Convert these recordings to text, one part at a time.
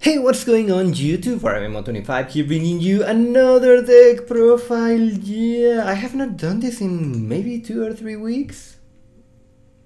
Hey, what's going on YouTube? RMMO25 here bringing you another deck profile. Yeah, I have not done this in maybe 2 or 3 weeks.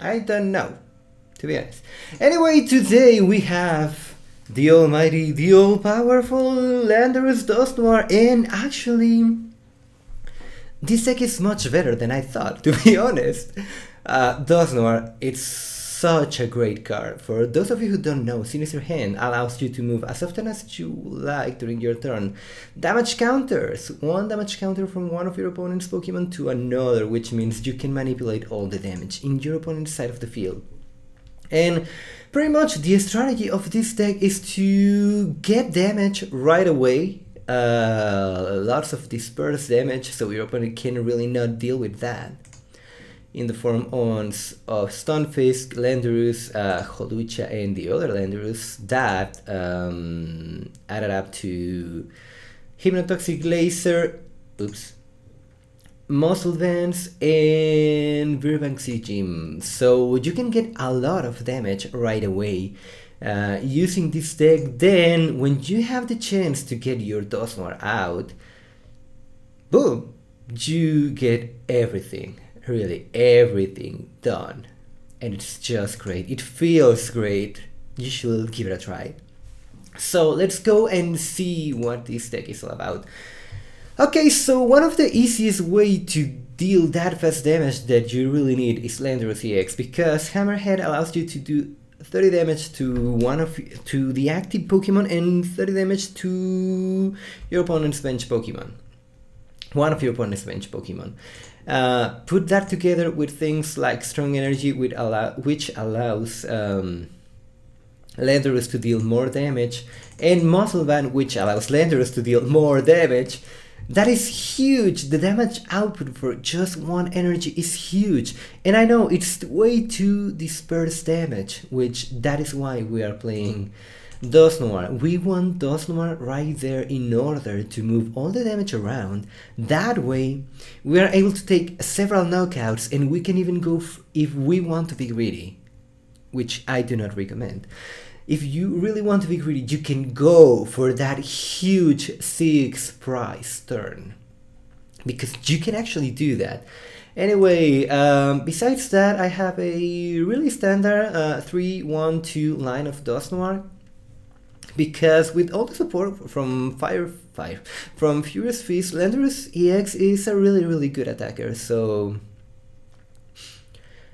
I don't know, to be honest. Anyway, today we have the almighty, the all-powerful Landorus Dusknoir, and actually this deck is much better than I thought, to be honest. Dusknoir, it's such a great card. For those of you who don't know, Sinister Hand allows you to move as often as you like during your turn. Damage counters. One damage counter from one of your opponent's Pokemon to another, which means you can manipulate all the damage in your opponent's side of the field. And pretty much the strategy of this deck is to get damage right away. Lots of dispersed damage, so your opponent can really not deal with that. In the form of Stunfisk, Landorus, Holucha, and the other Landorus that added up to Hypnotoxic Laser, Muscle Vents, and Virbanksy Gym. So you can get a lot of damage right away using this deck. Then when you have the chance to get your Dusknoir out, boom, you get everything. Really everything done, and it's just great. It feels great. You should give it a try. So let's go and see what this deck is all about. Okay, so one of the easiest way to deal that fast damage that you really need is Landorus EX, because Hammerhead allows you to do 30 damage to the active Pokemon and 30 damage to your opponent's bench Pokemon. One of your opponent's bench Pokemon. Put that together with things like Strong Energy, which allows Landorus to deal more damage, and Muscle Band, which allows Landorus to deal more damage. That is huge. The damage output for just one energy is huge, and I know it's way too dispersed damage, which that is why we are playing Dusknoir. We want Dusknoir right there in order to move all the damage around. That way we are able to take several knockouts, and we can even go if we want to be greedy, which I do not recommend. If you really want to be greedy, you can go for that huge 6 prize turn, because you can actually do that. Anyway, besides that, I have a really standard 3-1-2 line of Dusknoir, because with all the support from from Furious Fist, Landorus EX is a really good attacker. So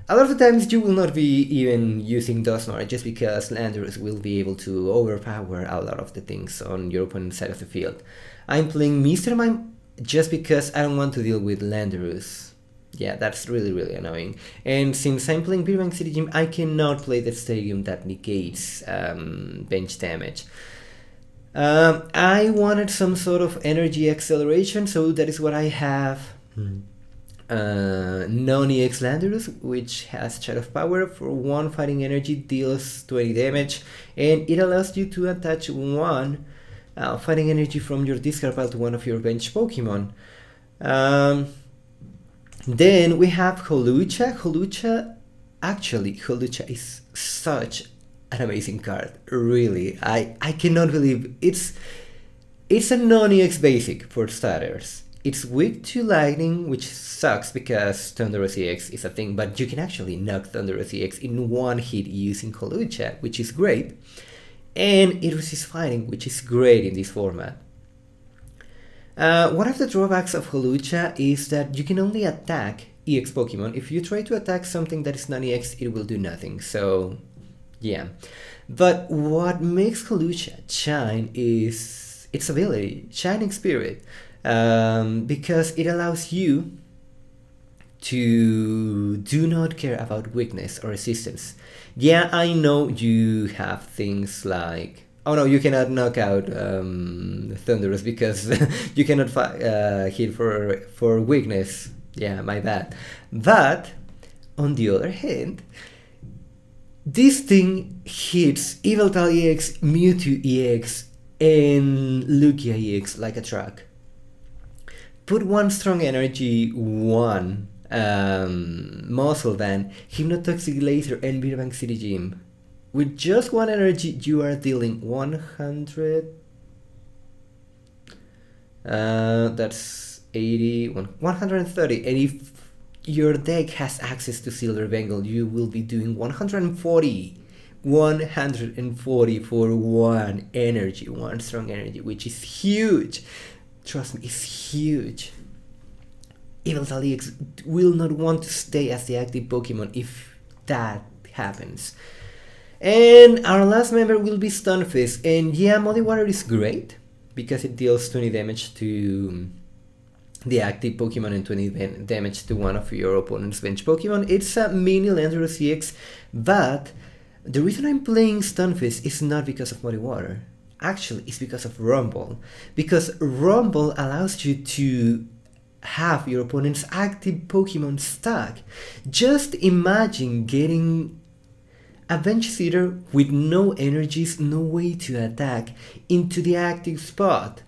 a lot of the times you will not be even using Dusknoir, just because Landorus will be able to overpower a lot of the things on your opponent's side of the field. I'm playing Mr. Mime just because I don't want to deal with Landorus. Yeah, that's really annoying. And since I'm playing Virbanksy Gym, I cannot play the stadium that negates bench damage. I wanted some sort of energy acceleration, so that is what I have. Non-EX Landorus, which has Chat of Power. For 1 fighting energy, deals 20 damage, and it allows you to attach 1 fighting energy from your discard pile to one of your bench Pokemon. Then we have Holucha. Holucha is such an amazing card. Really, I cannot believe it's a non-EX basic for starters. It's weak to lightning, which sucks because Thunderous EX is a thing, but you can actually knock Thunderous EX in 1 hit using Holucha, which is great. And it resists fighting, which is great in this format. One of the drawbacks of Holucha is that you can only attack EX Pokemon. If you try to attack something that is non-EX, it will do nothing, so yeah. But what makes Holucha shine is its ability, Shining Spirit, because it allows you to do not care about weakness or resistance. Yeah, I know you have things like, oh no, you cannot knock out Thunderous because you cannot hit for weakness. Yeah, my bad. But on the other hand, this thing hits Yveltal EX, Mewtwo EX, and Lugia EX like a truck. Put 1 strong energy, 1 Muscle Band, Hypnotoxic Laser, and Virbanksy Gym with just one energy, you are dealing 100. That's 80, 130. And if your deck has access to Silver Bengal, you will be doing 140. 140 for one energy, one strong energy, which is huge. Trust me, it's huge. Evil Talix will not want to stay as the active Pokemon if that happens. And our last member will be Stunfisk. And yeah, Muddy Water is great because it deals 20 damage to the active Pokemon and 20 damage to one of your opponent's bench Pokemon. It's a mini Landorus EX, but the reason I'm playing Stunfisk is not because of Muddy Water. Actually, it's because of Rumble. Because Rumble allows you to have your opponent's active Pokemon stuck. Just imagine getting a bench seater with no energies, no way to attack, into the active spot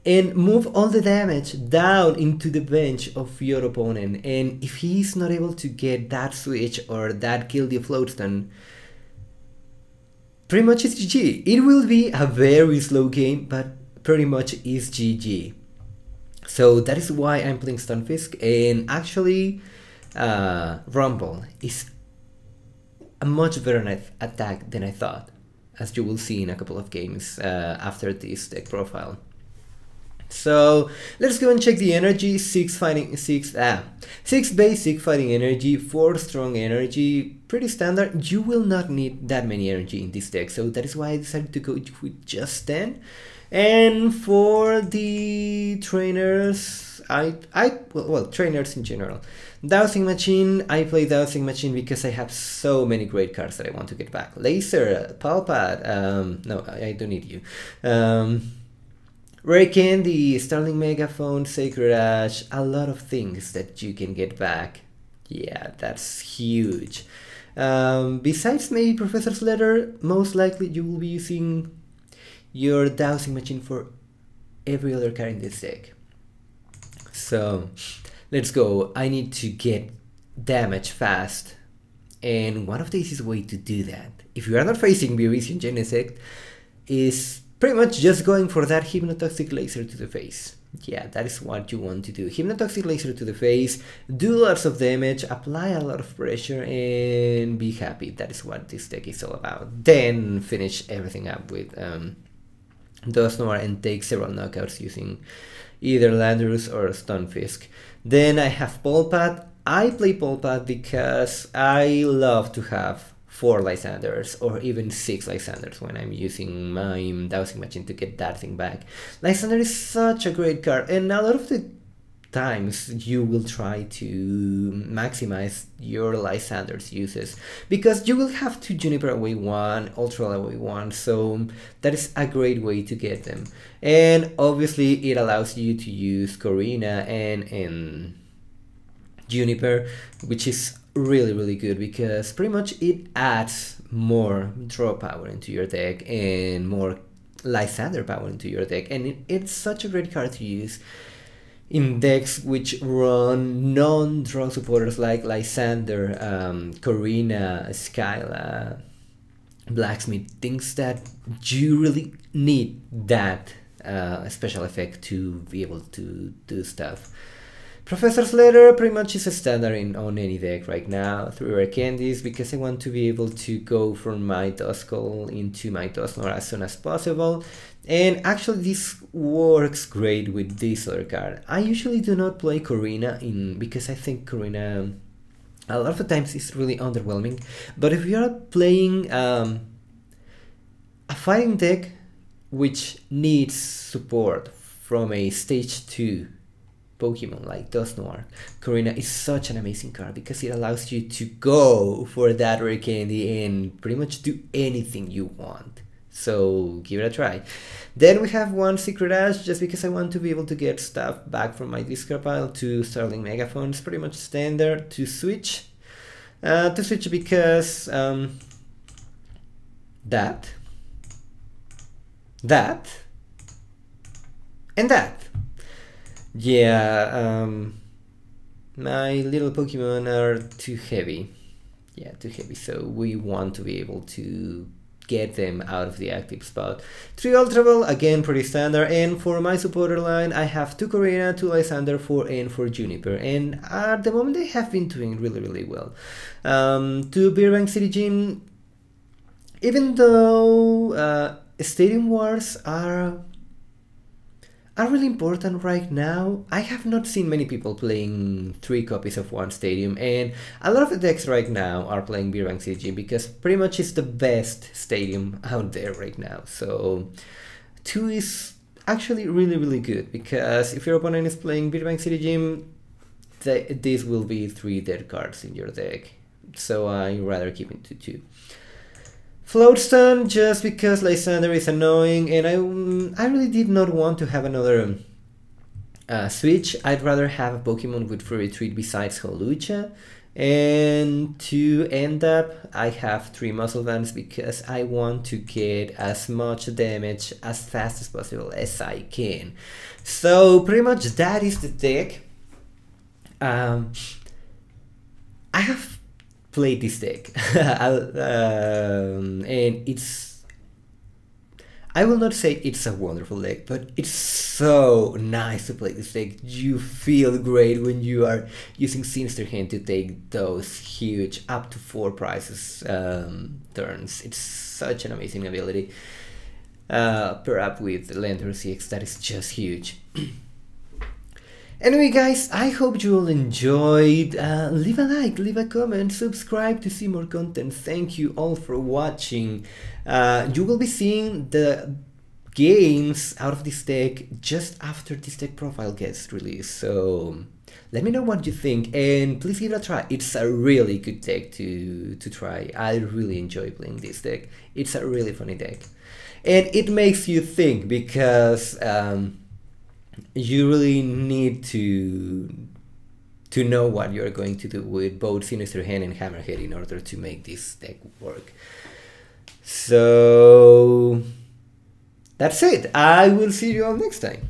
and move all the damage down into the bench of your opponent. And if he's not able to get that switch or that kill the Floatstone, pretty much it's GG. It will be a very slow game, but pretty much is GG. So that is why I'm playing Stunfisk, and actually Rumble is a much better attack than I thought, as you will see in a couple of games after this deck profile. So let's go and check the energy. 6 basic fighting energy, 4 strong energy, pretty standard. You will not need that many energy in this deck, so that is why I decided to go with just 10. And for the trainers, well, trainers in general, Dowsing Machine, I play Dowsing Machine because I have so many great cards that I want to get back. Laser, Palpad, no, I don't need you. Rare Candy, Starling Megaphone, Sacred Ash, a lot of things that you can get back. Yeah, that's huge. Besides maybe Professor's Letter, most likely you will be using your Dowsing Machine for every other card in this deck. So let's go. I need to get damage fast, and one of the easiest way to do that, if you are not facing Biovision Genesect, is pretty much just going for that Hypnotoxic Laser to the face. Yeah, that is what you want to do. Hypnotoxic Laser to the face, do lots of damage, apply a lot of pressure, and be happy. That is what this deck is all about. Then finish everything up with Dusknoir and take several knockouts using either Landorus or Stunfisk. Then I have Polpat. I play Polpat because I love to have 4 Lysanders or even 6 Lysanders when I'm using my Dowsing Machine to get that thing back. Lysander is such a great card, and a lot of the times you will try to maximize your Lysander's uses because you will have to Juniper away 1, Ultra away 1, so that is a great way to get them. And obviously it allows you to use Corina and Juniper, which is really good because pretty much it adds more draw power into your deck and more Lysander power into your deck, and it's such a great card to use in decks which run non-draw supporters like Lysander, Corina, Skyla, Blacksmith, things that you really need that special effect to be able to do stuff. Professor's Letter pretty much is a standard on any deck right now. 3 Rare Candies because I want to be able to go from my Duskull into my Dusknoir as soon as possible. And actually this works great with this other card. I usually do not play Corina because I think Corina a lot of the times is really underwhelming. But if you are playing a fighting deck which needs support from a stage 2 Pokemon like Dusknoir, Corina is such an amazing card because it allows you to go for that Rare Candy and pretty much do anything you want. So give it a try. Then we have 1 Secret Ash just because I want to be able to get stuff back from my discard pile. 2 Starling Megaphones, pretty much standard. To switch because that and that. Yeah, my little Pokemon are too heavy yeah, too heavy. So we want to be able to get them out of the active spot. 3 Ultra Ball, again pretty standard, and for my supporter line I have 2 Corina, 2 Lysander, 4 N for Juniper, and at the moment they have been doing really well. 2 Beerbank City Gym, even though Stadium Wars are really important right now, I have not seen many people playing 3 copies of one stadium, and a lot of the decks right now are playing Beerbank CG because pretty much it's the best stadium out there right now. So 2 is actually really good, because if your opponent is playing Beerbank City Gym, this will be 3 dead cards in your deck, so I rather keep it to 2. Floatstone, just because Lysander is annoying, and I really did not want to have another switch. I'd rather have a Pokemon with free retreat besides Holucha. And to end up, I have 3 Muscle Bands because I want to get as much damage as fast as possible as I can. So pretty much that is the deck. I have played this deck and it's, I will not say it's a wonderful deck, but it's so nice to play this deck. You feel great when you are using Sinister Hand to take those huge up to 4 prizes turns. It's such an amazing ability. Pair up with Landorus EX, that is just huge. Anyway guys, I hope you all enjoyed. Leave a like, leave a comment, subscribe to see more content. Thank you all for watching. You will be seeing the games out of this deck just after this deck profile gets released. So let me know what you think, and please give it a try. It's a really good deck to try. I really enjoy playing this deck. It's a really funny deck. And it makes you think, because you really need to know what you're going to do with both Sinister Hand and Hammerhead in order to make this deck work. So that's it. I will see you all next time.